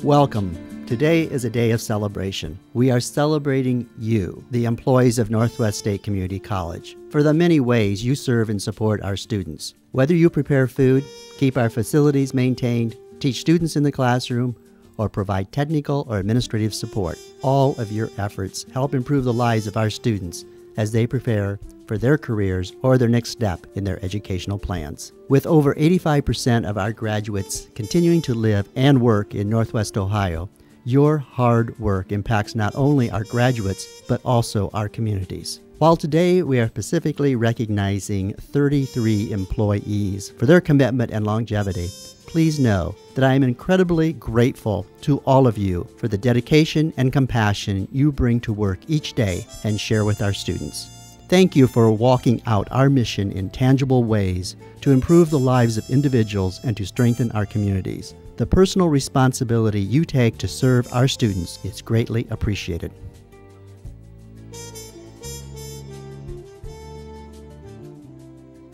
Welcome. Today is a day of celebration. We are celebrating you, the employees of Northwest State Community College, for the many ways you serve and support our students. Whether you prepare food, keep our facilities maintained, teach students in the classroom, or provide technical or administrative support, all of your efforts help improve the lives of our students as they prepare for their careers or their next step in their educational plans. With over 85% of our graduates continuing to live and work in Northwest Ohio, your hard work impacts not only our graduates, but also our communities. While today we are specifically recognizing 33 employees for their commitment and longevity, please know that I am incredibly grateful to all of you for the dedication and compassion you bring to work each day and share with our students. Thank you for walking out our mission in tangible ways to improve the lives of individuals and to strengthen our communities. The personal responsibility you take to serve our students is greatly appreciated.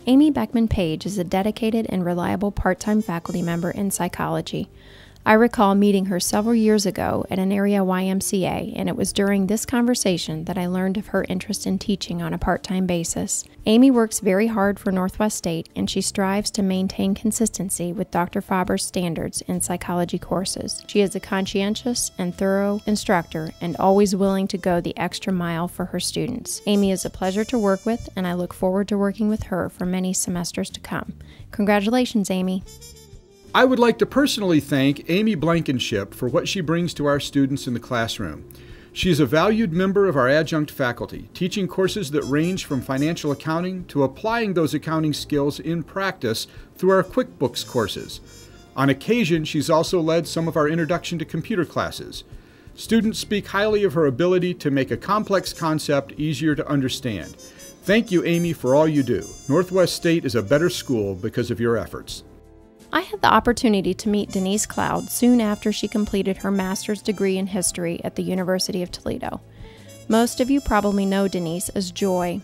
Amy Beckman-Page is a dedicated and reliable part-time faculty member in psychology. I recall meeting her several years ago at an area YMCA, and it was during this conversation that I learned of her interest in teaching on a part-time basis. Amy works very hard for Northwest State, and she strives to maintain consistency with Dr. Faber's standards in psychology courses. She is a conscientious and thorough instructor and always willing to go the extra mile for her students. Amy is a pleasure to work with, and I look forward to working with her for many semesters to come. Congratulations, Amy. I would like to personally thank Amy Blankenship for what she brings to our students in the classroom. She is a valued member of our adjunct faculty, teaching courses that range from financial accounting to applying those accounting skills in practice through our QuickBooks courses. On occasion, she's also led some of our Introduction to Computer classes. Students speak highly of her ability to make a complex concept easier to understand. Thank you, Amy, for all you do. Northwest State is a better school because of your efforts. I had the opportunity to meet Denise Cloud soon after she completed her master's degree in history at the University of Toledo. Most of you probably know Denise as Joy.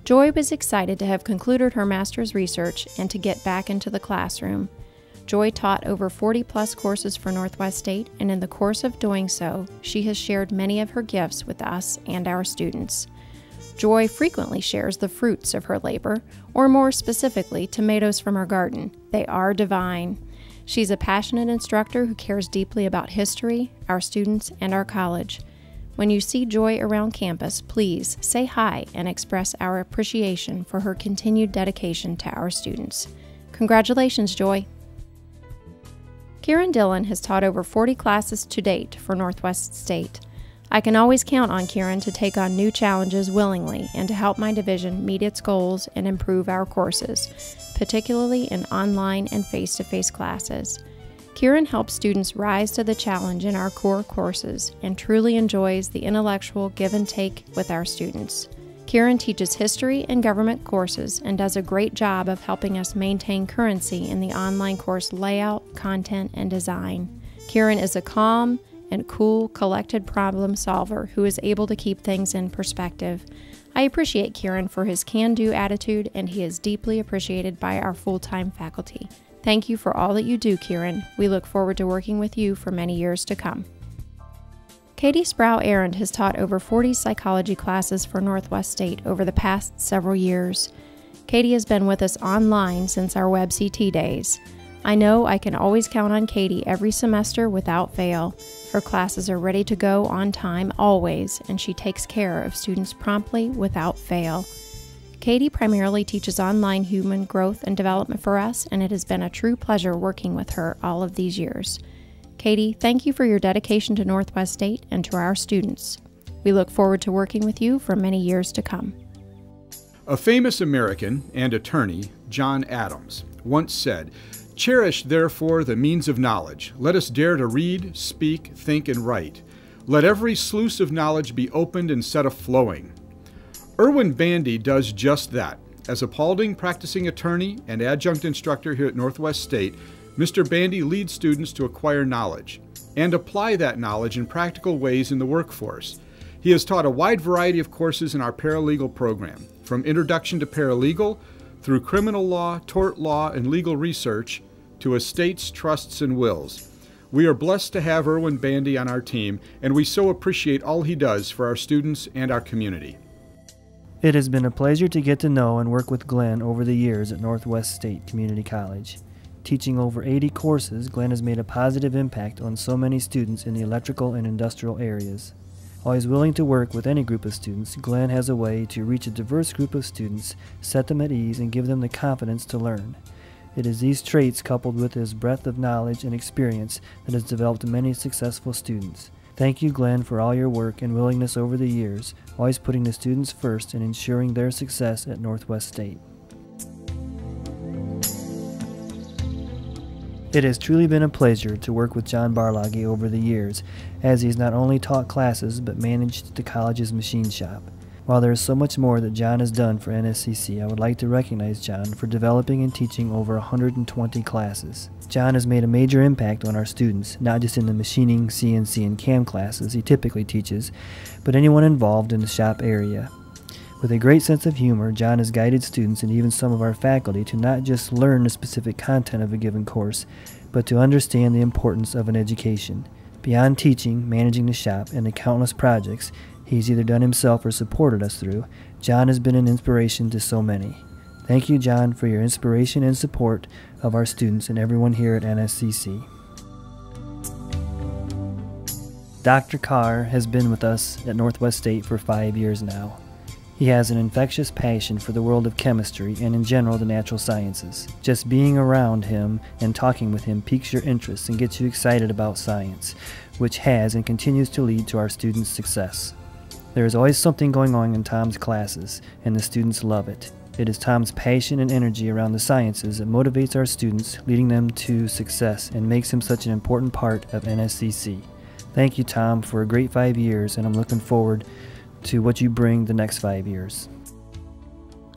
Joy was excited to have concluded her master's research and to get back into the classroom. Joy taught over 40-plus courses for Northwest State, and in the course of doing so, she has shared many of her gifts with us and our students. Joy frequently shares the fruits of her labor, or more specifically, tomatoes from her garden. They are divine. She's a passionate instructor who cares deeply about history, our students, and our college. When you see Joy around campus, please say hi and express our appreciation for her continued dedication to our students. Congratulations, Joy. Kieron Dillon has taught over 40 classes to date for Northwest State. I can always count on Kieron to take on new challenges willingly and to help my division meet its goals and improve our courses, particularly in online and face-to-face classes. Kieron helps students rise to the challenge in our core courses and truly enjoys the intellectual give and take with our students. Kieron teaches history and government courses and does a great job of helping us maintain currency in the online course layout, content, and design. Kieron is a calm and cool, collected problem solver who is able to keep things in perspective. I appreciate Kieron for his can-do attitude, and he is deeply appreciated by our full-time faculty. Thank you for all that you do, Kieron. We look forward to working with you for many years to come. Katie Sproul-Arend has taught over 40 psychology classes for Northwest State over the past several years. Katie has been with us online since our WebCT days. I know I can always count on Katie every semester without fail. Her classes are ready to go on time always, and she takes care of students promptly without fail. Katie primarily teaches online human growth and development for us, and it has been a true pleasure working with her all of these years. Katie, thank you for your dedication to Northwest State and to our students. We look forward to working with you for many years to come. A famous American and attorney, John Adams, once said, "Cherish, therefore, the means of knowledge. Let us dare to read, speak, think, and write. Let every sluice of knowledge be opened and set a-flowing." Erwin Bandy does just that. As a Paulding practicing attorney and adjunct instructor here at Northwest State, Mr. Bandy leads students to acquire knowledge and apply that knowledge in practical ways in the workforce. He has taught a wide variety of courses in our paralegal program, from Introduction to Paralegal, through criminal law, tort law, and legal research, to estates, trusts, and wills. We are blessed to have Erwin Bandy on our team, and we so appreciate all he does for our students and our community. It has been a pleasure to get to know and work with Glenn over the years at Northwest State Community College. Teaching over 80 courses, Glenn has made a positive impact on so many students in the electrical and industrial areas. While he's willing to work with any group of students, Glenn has a way to reach a diverse group of students, set them at ease, and give them the confidence to learn. It is these traits, coupled with his breadth of knowledge and experience, that has developed many successful students. Thank you, Glenn, for all your work and willingness over the years, always putting the students first and ensuring their success at Northwest State. It has truly been a pleasure to work with John Barlage over the years, as he's not only taught classes but managed the college's machine shop. While there is so much more that John has done for NSCC, I would like to recognize John for developing and teaching over 120 classes. John has made a major impact on our students, not just in the machining, CNC, and CAM classes he typically teaches, but anyone involved in the shop area. With a great sense of humor, John has guided students and even some of our faculty to not just learn the specific content of a given course, but to understand the importance of an education. Beyond teaching, managing the shop, and the countless projects he's either done himself or supported us through, John has been an inspiration to so many. Thank you, John, for your inspiration and support of our students and everyone here at NSCC. Dr. Carr has been with us at Northwest State for 5 years now. He has an infectious passion for the world of chemistry and in general the natural sciences. Just being around him and talking with him piques your interest and gets you excited about science, which has and continues to lead to our students' success. There is always something going on in Tom's classes, and the students love it. It is Tom's passion and energy around the sciences that motivates our students, leading them to success, and makes him such an important part of NSCC. Thank you, Tom, for a great 5 years, and I'm looking forward to what you bring the next 5 years.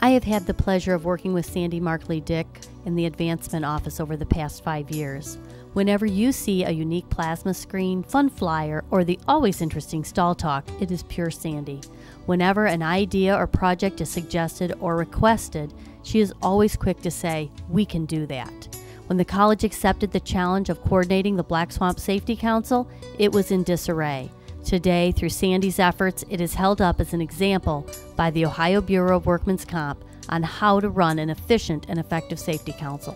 I have had the pleasure of working with Candie Markley-Dick in the advancement office over the past 5 years. Whenever you see a unique plasma screen, fun flyer, or the always interesting stall talk, it is pure Candie. Whenever an idea or project is suggested or requested, she is always quick to say, "We can do that." When the college accepted the challenge of coordinating the Black Swamp Safety Council, it was in disarray. Today, through Candie's efforts, it is held up as an example by the Ohio Bureau of Workmen's Comp on how to run an efficient and effective safety council.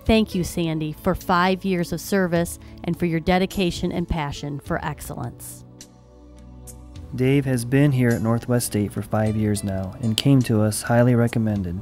Thank you, Candie, for 5 years of service and for your dedication and passion for excellence. Dave has been here at Northwest State for 5 years now and came to us highly recommended.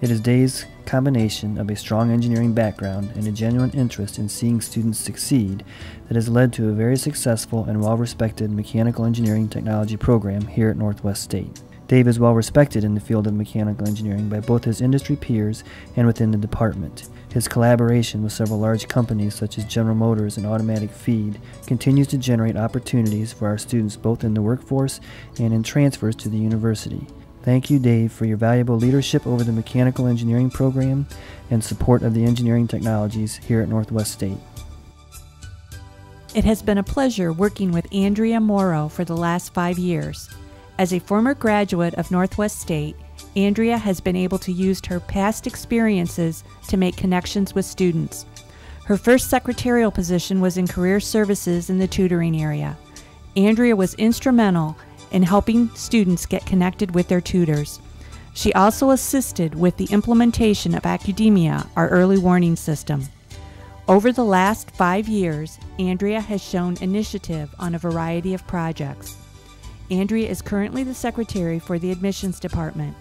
It is Dave's combination of a strong engineering background and a genuine interest in seeing students succeed that has led to a very successful and well-respected mechanical engineering technology program here at Northwest State. Dave is well respected in the field of mechanical engineering by both his industry peers and within the department. His collaboration with several large companies such as General Motors and Automatic Feed continues to generate opportunities for our students both in the workforce and in transfers to the university. Thank you, Dave, for your valuable leadership over the mechanical engineering program and support of the engineering technologies here at Northwest State. It has been a pleasure working with Andrea Morrow for the last 5 years. As a former graduate of Northwest State, Andrea has been able to use her past experiences to make connections with students. Her first secretarial position was in career services in the tutoring area. Andrea was instrumental in helping students get connected with their tutors. She also assisted with the implementation of Academia, our early warning system. Over the last 5 years, Andrea has shown initiative on a variety of projects. Andrea is currently the secretary for the admissions department.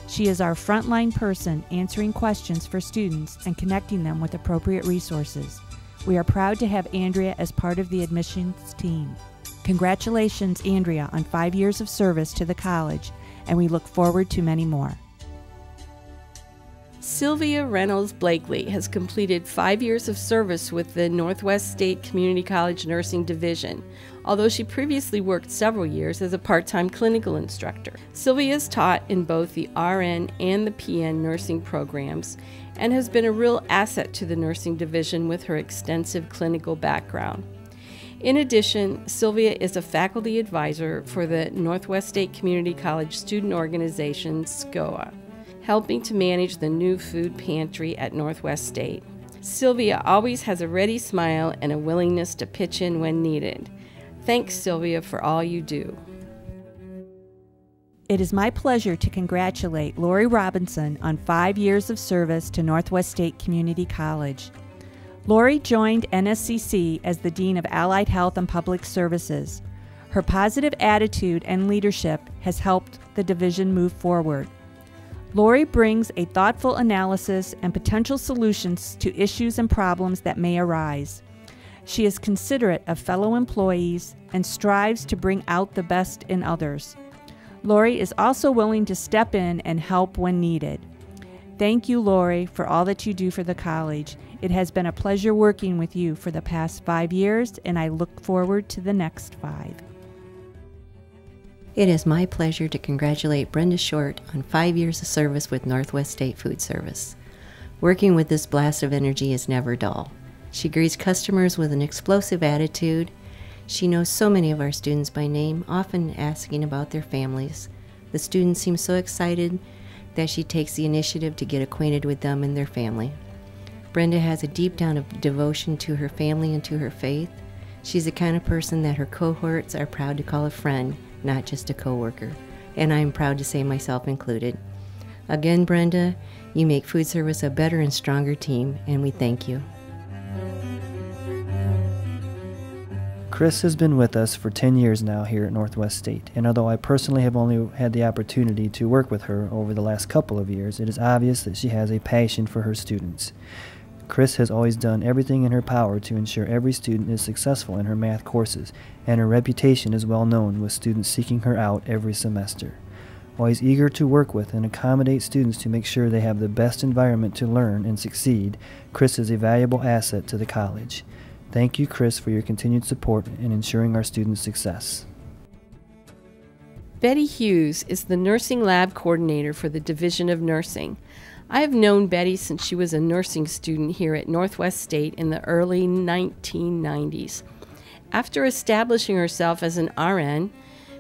She is our frontline person answering questions for students and connecting them with appropriate resources. We are proud to have Andrea as part of the admissions team. Congratulations, Andrea, on 5 years of service to the college, and we look forward to many more. Sylvia Reynolds Blakely has completed 5 years of service with the Northwest State Community College Nursing Division, although she previously worked several years as a part-time clinical instructor. Sylvia has taught in both the RN and the PN nursing programs and has been a real asset to the nursing division with her extensive clinical background. In addition, Sylvia is a faculty advisor for the Northwest State Community College Student Organization, SCOA, helping to manage the new food pantry at Northwest State. Sylvia always has a ready smile and a willingness to pitch in when needed. Thanks, Sylvia, for all you do. It is my pleasure to congratulate Lori Robinson on 5 years of service to Northwest State Community College. Lori joined NSCC as the Dean of Allied Health and Public Services. Her positive attitude and leadership has helped the division move forward. Lori brings a thoughtful analysis and potential solutions to issues and problems that may arise. She is considerate of fellow employees and strives to bring out the best in others. Lori is also willing to step in and help when needed. Thank you, Lori, for all that you do for the college. It has been a pleasure working with you for the past 5 years, and I look forward to the next 5. It is my pleasure to congratulate Brenda Short on 5 years of service with Northwest State Food Service. Working with this blast of energy is never dull. She greets customers with an explosive attitude. She knows so many of our students by name, often asking about their families. The students seem so excited that she takes the initiative to get acquainted with them and their family. Brenda has a deep down of devotion to her family and to her faith. She's the kind of person that her cohorts are proud to call a friend, not just a coworker, and I'm proud to say myself included. Again, Brenda, you make food service a better and stronger team, and we thank you. Chris has been with us for 10 years now here at Northwest State, and although I personally have only had the opportunity to work with her over the last couple of years, it is obvious that she has a passion for her students. Chris has always done everything in her power to ensure every student is successful in her math courses, and her reputation is well known with students seeking her out every semester. Always eager to work with and accommodate students to make sure they have the best environment to learn and succeed, Chris is a valuable asset to the college. Thank you, Chris, for your continued support in ensuring our students' success. Bette Hughes is the Nursing Lab Coordinator for the Division of Nursing. I have known Bette since she was a nursing student here at Northwest State in the early 1990s. After establishing herself as an RN,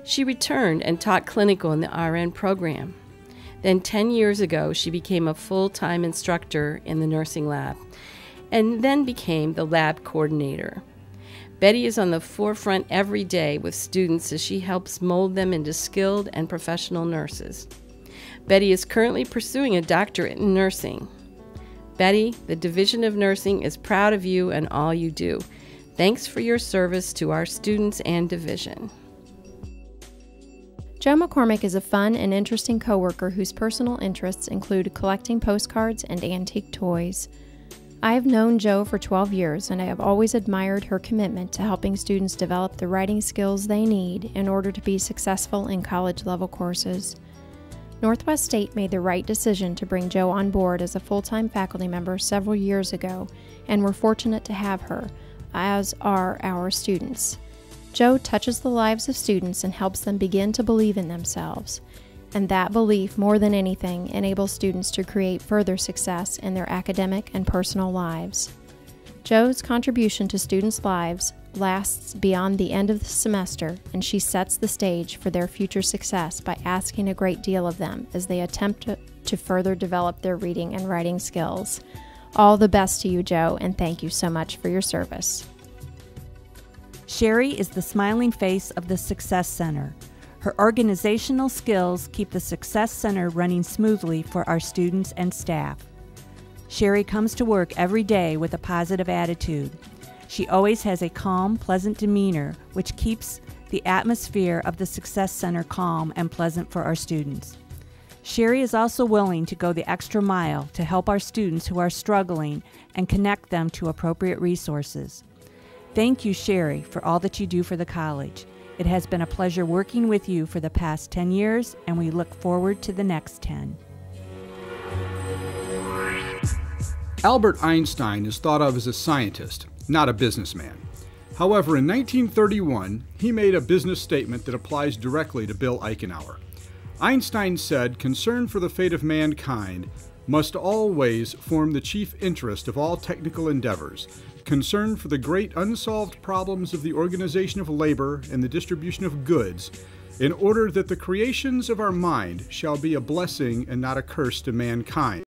she returned and taught clinical in the RN program. Then 10 years ago, she became a full-time instructor in the nursing lab, and then became the lab coordinator. Bette is on the forefront every day with students as she helps mold them into skilled and professional nurses. Bette is currently pursuing a doctorate in nursing. Bette, the Division of Nursing is proud of you and all you do. Thanks for your service to our students and division. Joe McCormick is a fun and interesting coworker whose personal interests include collecting postcards and antique toys. I have known Joe for 12 years, and I have always admired her commitment to helping students develop the writing skills they need in order to be successful in college-level courses. Northwest State made the right decision to bring Joe on board as a full-time faculty member several years ago, and we're fortunate to have her, as are our students. Joe touches the lives of students and helps them begin to believe in themselves. And that belief, more than anything, enables students to create further success in their academic and personal lives. Joe's contribution to students' lives lasts beyond the end of the semester, and she sets the stage for their future success by asking a great deal of them as they attempt to further develop their reading and writing skills. All the best to you, Joe, and thank you so much for your service. Cherie is the smiling face of the Success Center. Her organizational skills keep the Success Center running smoothly for our students and staff. Cherie comes to work every day with a positive attitude. She always has a calm, pleasant demeanor, which keeps the atmosphere of the Success Center calm and pleasant for our students. Cherie is also willing to go the extra mile to help our students who are struggling and connect them to appropriate resources. Thank you, Cherie, for all that you do for the college. It has been a pleasure working with you for the past 10 years, and we look forward to the next 10. Albert Einstein is thought of as a scientist, not a businessman. However, in 1931, he made a business statement that applies directly to Bill Eichenauer. Einstein said, "Concern for the fate of mankind must always form the chief interest of all technical endeavors. Concern for the great unsolved problems of the organization of labor and the distribution of goods, in order that the creations of our mind shall be a blessing and not a curse to mankind."